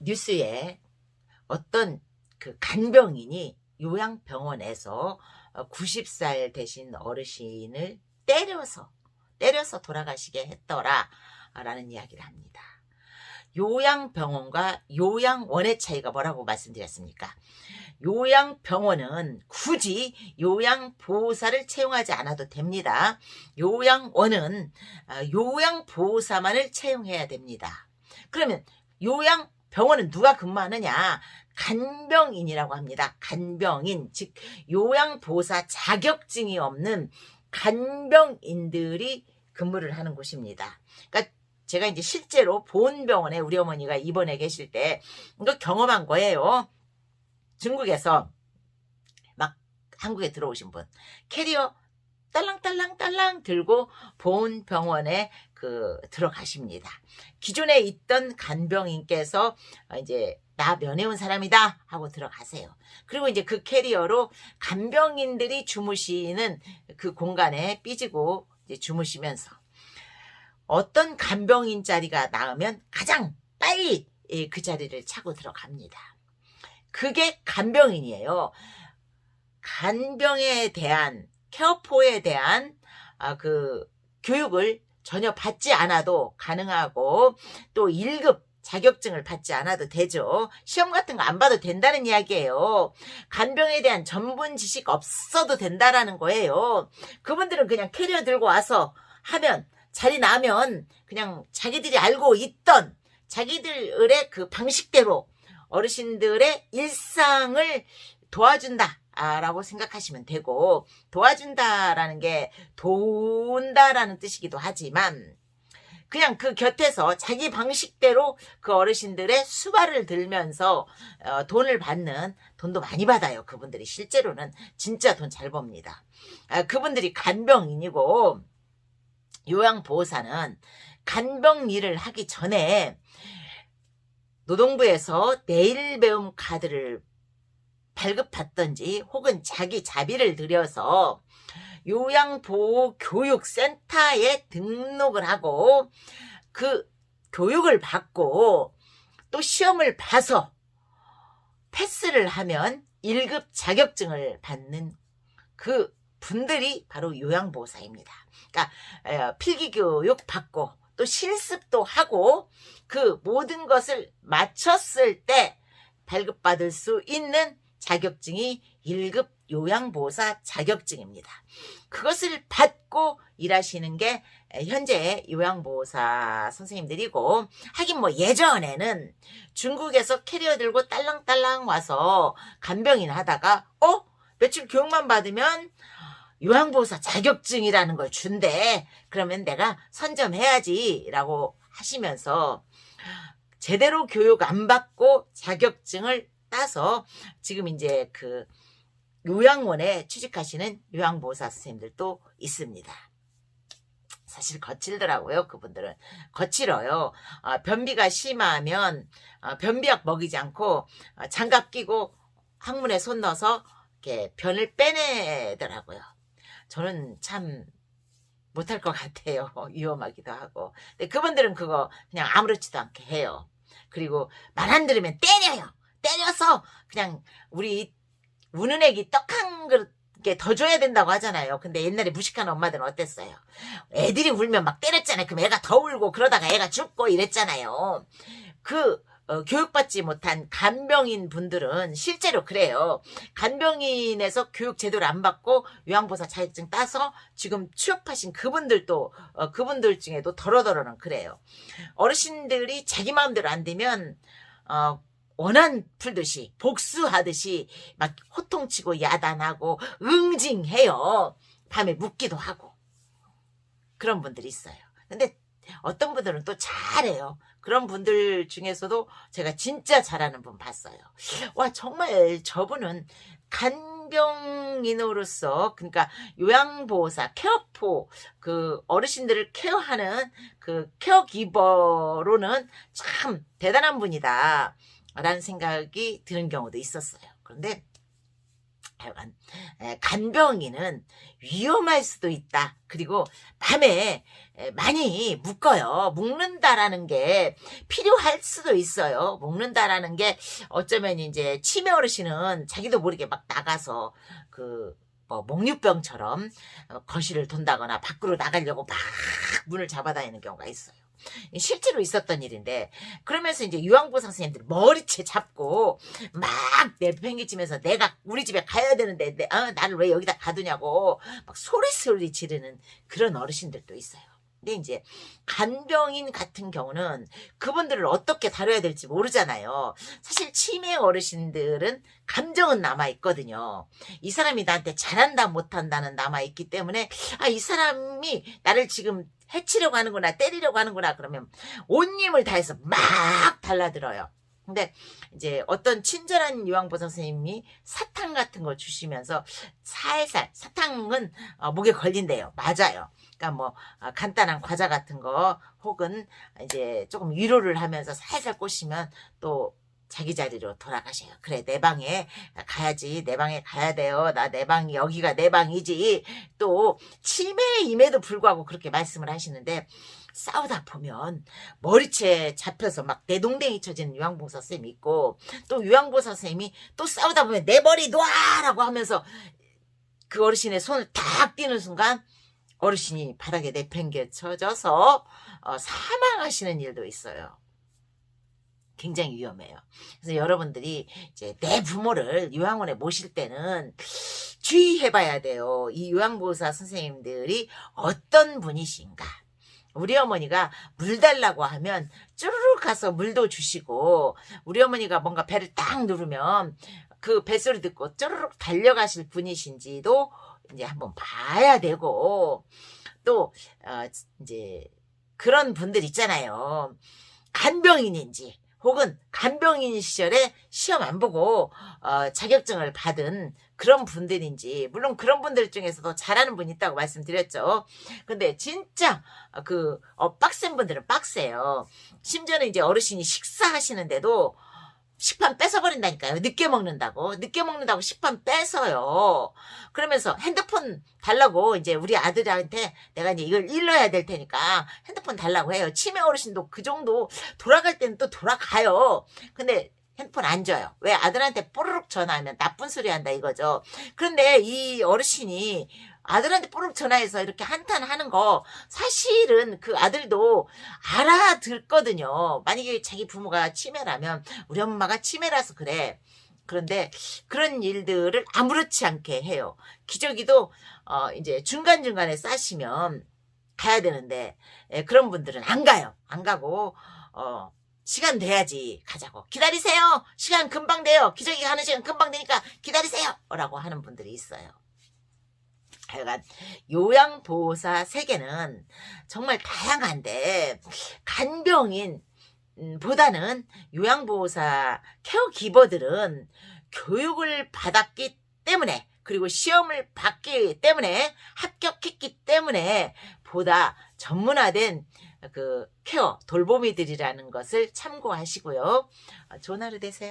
뉴스에 어떤 그 간병인이 요양병원에서 90살 되신 어르신을 때려서 돌아가시게 했더라 라는 이야기를 합니다. 요양병원과 요양원의 차이가 뭐라고 말씀드렸습니까? 요양병원은 굳이 요양보호사를 채용하지 않아도 됩니다. 요양원은 요양보호사만을 채용해야 됩니다. 그러면 요양병원은 누가 근무하느냐? 간병인이라고 합니다. 간병인, 즉 요양보호사 자격증이 없는 간병인들이 근무를 하는 곳입니다. 그러니까 제가 이제 실제로 보은병원에 우리 어머니가 입원해 계실 때 이거 경험한 거예요. 중국에서 막 한국에 들어오신 분 캐리어 딸랑딸랑 들고 보은병원에 들어가십니다. 기존에 있던 간병인께서 이제 나 면회온 사람이다 하고 들어가세요. 그리고 이제 그 캐리어로 간병인들이 주무시는 그 공간에 삐지고 이제 주무시면서 어떤 간병인 자리가 나오면 가장 빨리 그 자리를 차고 들어갑니다. 그게 간병인이에요. 간병에 대한 케어포에 대한 그 교육을 전혀 받지 않아도 가능하고 또 1급 자격증을 받지 않아도 되죠. 시험 같은 거 안 봐도 된다는 이야기예요. 간병에 대한 전문 지식 없어도 된다라는 거예요. 그분들은 그냥 캐리어 들고 와서 하면 자리 나면 그냥 자기들이 알고 있던 자기들의 그 방식대로 어르신들의 일상을 도와준다 라고 생각하시면 되고, 도와준다라는 게 도운다라는 뜻이기도 하지만 그냥 그 곁에서 자기 방식대로 그 어르신들의 수발을 들면서 돈을 받는, 돈도 많이 받아요. 그분들이 실제로는 진짜 돈 잘 법니다. 그분들이 간병인이고, 요양보호사는 간병 일을 하기 전에 노동부에서 내일배움 카드를 발급받던지 혹은 자기 자비를 들여서 요양보호교육센터에 등록을 하고 그 교육을 받고 또 시험을 봐서 패스를 하면 1급 자격증을 받는 그 분들이 바로 요양보호사입니다. 그러니까 필기교육 받고 또 실습도 하고 그 모든 것을 마쳤을 때 발급받을 수 있는 자격증이 1급 요양보호사 자격증입니다. 그것을 받고 일하시는 게 현재 요양보호사 선생님들이고, 하긴 뭐 예전에는 중국에서 캐리어 들고 딸랑딸랑 와서 간병인 하다가 며칠 교육만 받으면 요양보호사 자격증이라는 걸 준대. 그러면 내가 선점해야지 라고 하시면서 제대로 교육 안 받고 자격증을 따서 지금 이제 그 요양원에 취직하시는 요양보호사 선생님들도 있습니다. 사실 거칠더라고요. 그분들은 거칠어요. 변비가 심하면 변비약 먹이지 않고 장갑 끼고 항문에 손 넣어서 이렇게 변을 빼내더라고요. 저는 참 못할 것 같아요. 위험하기도 하고. 근데 그분들은 그거 그냥 아무렇지도 않게 해요. 그리고 말 안 들으면 때려요. 때려서 그냥 우리 우는 애기 떡 한 그릇 더 줘야 된다고 하잖아요. 근데 옛날에 무식한 엄마들은 어땠어요? 애들이 울면 막 때렸잖아요. 그럼 애가 더 울고 그러다가 애가 죽고 이랬잖아요. 교육받지 못한 간병인 분들은 실제로 그래요. 간병인에서 교육 제대로 안 받고 요양보호사 자격증 따서 지금 취업하신 그분들도 그분들 중에도 더러더러는 그래요. 어르신들이 자기 마음대로 안 되면 원한 풀듯이 복수하듯이 막 호통치고 야단하고 응징해요. 밤에 묻기도 하고 그런 분들이 있어요. 근데 어떤 분들은 또 잘해요. 그런 분들 중에서도 제가 진짜 잘하는 분 봤어요. 와, 정말 저분은 간병인으로서, 그러니까 요양보호사, 케어포, 그 어르신들을 케어하는 그 케어기버로는 참 대단한 분이다 라는 생각이 드는 경우도 있었어요. 그런데 하여간 간병인은 위험할 수도 있다. 그리고 밤에 많이 묶어요. 묶는다라는 게 필요할 수도 있어요. 묶는다라는 게 어쩌면 이제 치매 어르신은 자기도 모르게 막 나가서 뭐 목류병처럼 거실을 돈다거나 밖으로 나가려고 막 문을 잡아다니는 경우가 있어요. 실제로 있었던 일인데, 그러면서 이제 요양보호사 선생님들이 머리채 잡고 막 내팽개치면서 내가 우리 집에 가야 되는데 나를 왜 여기다 가두냐고 막 소리 지르는 그런 어르신들도 있어요. 근데 이제 간병인 같은 경우는 그분들을 어떻게 다뤄야 될지 모르잖아요. 사실 치매 어르신들은 감정은 남아있거든요. 이 사람이 나한테 잘한다 못한다는 남아있기 때문에 이 사람이 나를 지금 해치려고 하는구나, 때리려고 하는구나, 그러면 온 힘을 다해서 막 달라들어요. 근데 이제 어떤 친절한 요양보호사 선생님이 사탕 같은 거 주시면서 살살, 사탕은 목에 걸린대요. 맞아요. 그러니까 뭐 간단한 과자 같은 거 혹은 이제 조금 위로를 하면서 살살 꼬시면 또 자기 자리로 돌아가셔요. 그래, 내 방에 가야지. 내 방에 가야 돼요. 내 방이, 여기가 내 방이지. 또 치매임에도 불구하고 그렇게 말씀을 하시는데, 싸우다 보면 머리채 잡혀서 막 내동댕이 쳐지는 요양보호사 선생님이 있고, 또 요양보호사 선생님이 또 싸우다 보면 내 머리 놔라고 하면서 그 어르신의 손을 탁 띄는 순간 어르신이 바닥에 내팽개쳐져서 사망하시는 일도 있어요. 굉장히 위험해요. 그래서 여러분들이 이제 내 부모를 요양원에 모실 때는 주의해봐야 돼요. 이 요양보호사 선생님들이 어떤 분이신가. 우리 어머니가 물 달라고 하면 쭈르륵 가서 물도 주시고, 우리 어머니가 뭔가 배를 딱 누르면 그 뱃소리 듣고 쭈르륵 달려가실 분이신지도 이제 한번 봐야 되고, 또 이제 그런 분들 있잖아요. 간병인인지 혹은 간병인 시절에 시험 안 보고 자격증을 받은 그런 분들인지, 물론 그런 분들 중에서도 잘하는 분이 있다고 말씀드렸죠. 근데 진짜 빡센 분들은 빡세요. 심지어는 이제 어르신이 식사하시는데도 식판 뺏어버린다니까요. 늦게 먹는다고 식판 뺏어요. 그러면서 핸드폰 달라고, 이제 우리 아들한테 내가 이제 이걸 일러야 될 테니까 핸드폰 달라고 해요. 치매 어르신도 그 정도 돌아갈 때는 또 돌아가요. 근데 핸드폰 안 줘요. 왜? 아들한테 뽀르륵 전화하면 나쁜 소리 한다 이거죠. 그런데 이 어르신이 아들한테 뽀르륵 전화해서 이렇게 한탄하는 거 사실은 그 아들도 알아듣거든요. 만약에 자기 부모가 치매라면 우리 엄마가 치매라서 그래. 그런데 그런 일들을 아무렇지 않게 해요. 기저귀도 이제 중간중간에 싸시면 가야 되는데 그런 분들은 안 가요. 안 가고 시간 돼야지 가자고. 기다리세요. 시간 금방 돼요. 기저귀 가는 시간 금방 되니까 기다리세요. 라고 하는 분들이 있어요. 하여간 요양보호사 세계는 정말 다양한데, 간병인 보다는 요양보호사 케어기버들은 교육을 받았기 때문에, 그리고 시험을 봤기 때문에, 합격했기 때문에 보다 전문화된 그 케어 돌보미들이라는 것을 참고하시고요. 좋은 하루 되세요.